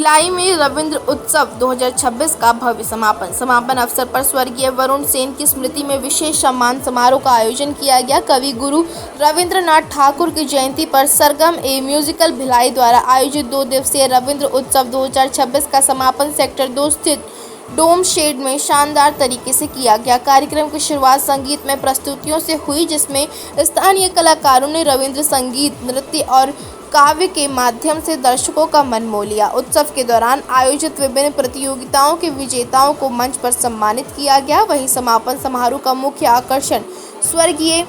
भिलाई में रविंद्र उत्सव 2026 का भव्य समापन अवसर पर स्वर्गीय वरुण सेन की स्मृति में विशेष सम्मान समारोह का आयोजन किया गया। कवि गुरु रविंद्रनाथ ठाकुर की जयंती पर सरगम ए म्यूजिकल भिलाई द्वारा आयोजित 2 दिवसीय रविंद्र उत्सव 2026 का समापन सेक्टर 2 स्थित डोम शेड में शानदार तरीके से किया गया। कार्यक्रम की शुरुआत संगीतमय प्रस्तुतियों से हुई, जिसमें स्थानीय कलाकारों ने रविंद्र संगीत, नृत्य और काव्य के माध्यम से दर्शकों का मन मोह लिया। उत्सव के दौरान आयोजित विभिन्न प्रतियोगिताओं के विजेताओं को मंच पर सम्मानित किया गया। वहीं समापन समारोह का मुख्य आकर्षण स्वर्गीय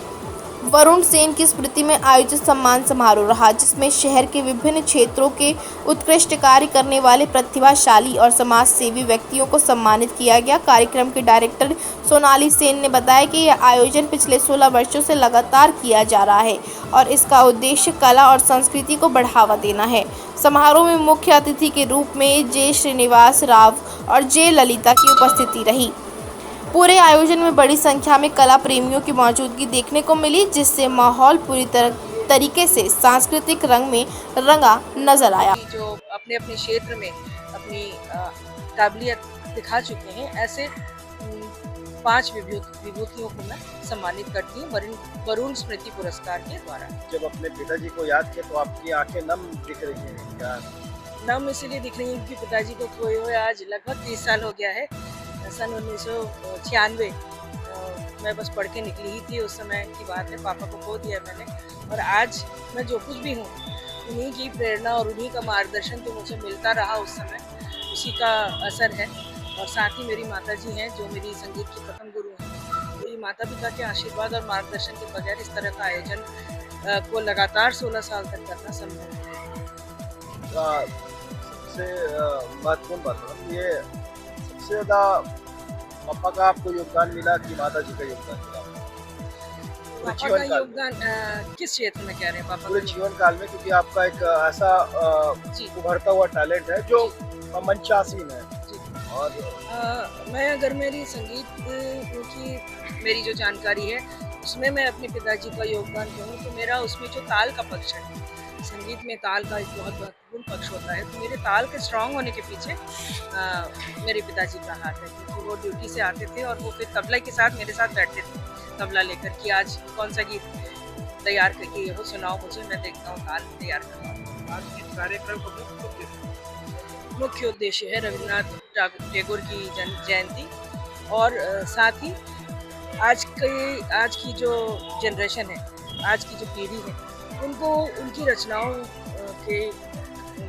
वरुण सेन की स्मृति में आयोजित सम्मान समारोह रहा, जिसमें शहर के विभिन्न क्षेत्रों के उत्कृष्ट कार्य करने वाले प्रतिभाशाली और समाज सेवी व्यक्तियों को सम्मानित किया गया। कार्यक्रम के डायरेक्टर सोनाली सेन ने बताया कि यह आयोजन पिछले 16 वर्षों से लगातार किया जा रहा है और इसका उद्देश्य कला और संस्कृति को बढ़ावा देना है। समारोह में मुख्य अतिथि के रूप में जे श्रीनिवास राव और जे ललिता की उपस्थिति रही। पूरे आयोजन में बड़ी संख्या में कला प्रेमियों की मौजूदगी देखने को मिली, जिससे माहौल पूरी तरीके से सांस्कृतिक रंग में रंगा नजर आया। जो अपने अपने क्षेत्र में अपनी काबिलियत दिखा चुके हैं, ऐसे 5 विभूतियों को मैं सम्मानित करती हूँ वरुण स्मृति पुरस्कार के द्वारा। जब अपने पिताजी को याद किया तो आपकी आंखें नम दिख रही हैं क्या? नम इसलिए दिख रही है क्योंकि पिताजी को खोए हुए आज लगभग 30 साल हो गया है। सन 1996 मैं बस पढ़ के निकली ही थी, उस समय की बात है। पापा को खो दिया मैंने, और आज मैं जो कुछ भी हूँ उन्हीं की प्रेरणा और उन्हीं का मार्गदर्शन तो मुझे मिलता रहा उस समय, उसी का असर है। और साथ ही मेरी माताजी हैं जो मेरी संगीत की प्रथम गुरु हैं। मेरी माता पिता के आशीर्वाद और मार्गदर्शन के बगैर इस तरह का आयोजन को लगातार 16 साल तक करना संभव है। सबसे महत्वपूर्ण बात ये सबसे ज़्यादा पापा का आपको योगदान मिला कि माता जी का योगदान मिला? पापा का योगदान किस क्षेत्र में कह रहे हैं? पापा पूरे जीवन काल में, क्योंकि आपका एक ऐसा उभरता हुआ टैलेंट है जो मंचासीन है। और मैं अगर मेरी संगीत की मेरी जो जानकारी है उसमें मैं अपने पिताजी का योगदान कहूँ तो मेरा उसमें जो ताल का पक्ष है, संगीत में ताल का एक बहुत महत्वपूर्ण पक्ष होता है। तो मेरे ताल के स्ट्रांग होने के पीछे मेरे पिताजी का हाथ है, क्योंकि वो ड्यूटी से आते थे और वो फिर तबला के साथ मेरे साथ बैठते थे, तबला लेकर कि आज कौन सा गीत तैयार करके वो सुनाओ मुझे, मैं देखता हूँ ताल तैयार करता हूँ। आज इस कार्यक्रम का मुख्य उद्देश्य है रविन्द्रनाथ टैगोर की जयंती, और साथ ही आज की जो जनरेशन है, आज की जो पीढ़ी है, उनको उनकी रचनाओं के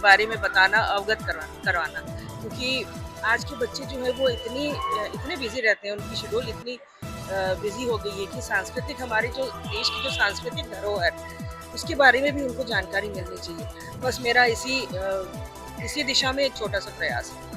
बारे में बताना, अवगत करवाना, क्योंकि आज के बच्चे जो है वो इतने बिजी रहते हैं, उनकी शेड्यूल इतनी बिजी हो गई है कि सांस्कृतिक हमारे जो देश की जो सांस्कृतिक धरोहर उसके बारे में भी उनको जानकारी मिलनी चाहिए। बस मेरा इसी दिशा में एक छोटा सा प्रयास है।